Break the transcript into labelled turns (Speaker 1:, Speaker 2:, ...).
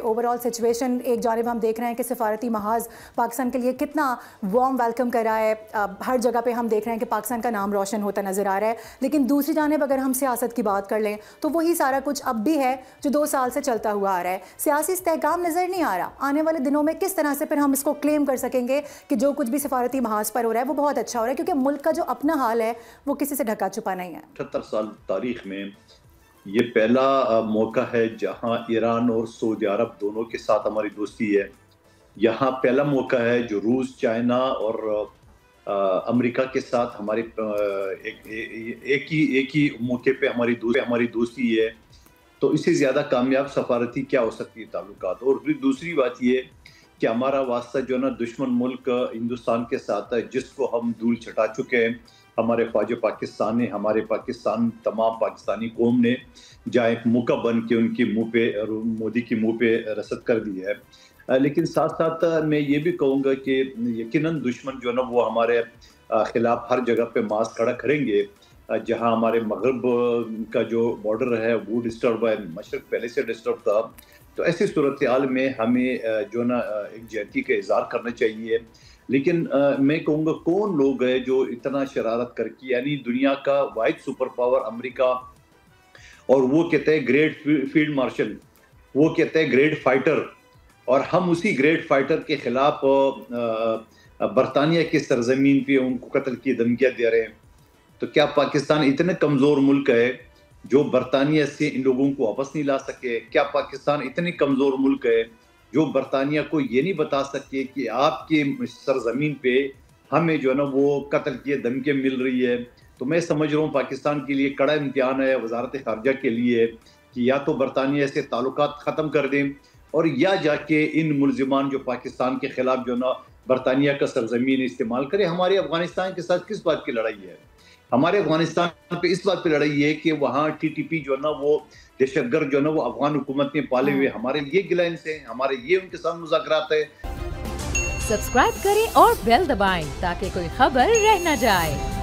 Speaker 1: Overall situation, एक जानिब हम देख रहे हैं कि सफारती महाज पाकिस्तान के लिए कितना वार्म वेलकम कर रहा है, हर जगह पे हम देख रहे हैं कि पाकिस्तान का नाम रोशन होता नज़र आ रहा है। लेकिन दूसरी जानिब अगर हम सियासत की बात कर लें तो वही सारा कुछ अब भी है जो 2 साल से चलता हुआ आ रहा है। सियासी इस्तेहकाम नज़र नहीं आ रहा। आने वाले दिनों में किस तरह से फिर हम इसको क्लेम कर सकेंगे कि जो कुछ भी सफारती महाज पर हो रहा है वो बहुत अच्छा हो रहा है, क्योंकि मुल्क का जो अपना हाल है वो किसी से ढका छुपा नहीं है।
Speaker 2: 78 साल तारीख में ये पहला मौका है जहां ईरान और सऊदी अरब दोनों के साथ हमारी दोस्ती है। यहाँ पहला मौका है जो रूस, चाइना और अमेरिका के साथ हमारी एक ही मौके पे हमारी दोस्ती है। तो इससे ज़्यादा कामयाब सफारती क्या हो सकती है ताल्लुकात। और फिर दूसरी बात ये कि हमारा वास्ता जो है ना दुश्मन मुल्क हिंदुस्तान के साथ है, जिसको हम धूल चटा चुके हैं। हमारे ख्वाजा पाकिस्तान ने, हमारे पाकिस्तान तमाम पाकिस्तानी कौम ने जहाँ एक मुक्का बन के उनके मुंह पे, मोदी के मुंह पे रसद कर दी है। लेकिन साथ साथ मैं ये भी कहूँगा कि यकीनन दुश्मन जो है ना वो हमारे खिलाफ हर जगह पे मास खड़ा करेंगे। जहाँ हमारे मगरब का जो बॉर्डर है वो डिस्टर्ब है, मशरक पहले से डिस्टर्ब था। तो ऐसी सूरत हाल में हमें जो ना एक जहती का इज़हार करना चाहिए। लेकिन मैं कहूँगा कौन लोग हैं जो इतना शरारत करके, यानी दुनिया का वाहिद सुपर पावर अमेरिका, और वो कहते हैं ग्रेट फील्ड मार्शल, वो कहते हैं ग्रेट फाइटर, और हम उसी ग्रेट फाइटर के खिलाफ बरतानिया की सरजमीन पे उनको कत्ल की धमकियाँ दे रहे हैं। तो क्या पाकिस्तान इतने कमज़ोर मुल्क है जो बरतानिया से इन लोगों को वापस नहीं ला सके? क्या पाकिस्तान इतनी कमज़ोर मुल्क है जो बरतानिया को ये नहीं बता सके कि आपके सरजमीन पे हमें जो है ना वो कत्ल की धमकियाँ मिल रही है? तो मैं समझ रहा हूँ पाकिस्तान के लिए कड़ा इम्तिहान है वजारत खारजा के लिए कि या तो बरतानिया से ताल्लुकात ख़त्म कर दें, और या जाके इन मुलजिमान जो पाकिस्तान के खिलाफ जो ना बरतानिया का सरजमीन इस्तेमाल करें। हमारे अफगानिस्तान के साथ किस बात की लड़ाई है? हमारे अफगानिस्तान पे इस बात पे लड़ाई है कि वहाँ टीटीपी जो है ना वो दहशतगर्द जो है ना वो अफगान हुकूमत ने पाले हुए, हमारे ये गिला इनसे, हमारे ये उनके साथ मुज़ाकरात है।
Speaker 3: सब्सक्राइब करें और बेल दबाएं ताकि कोई खबर रह न जाए।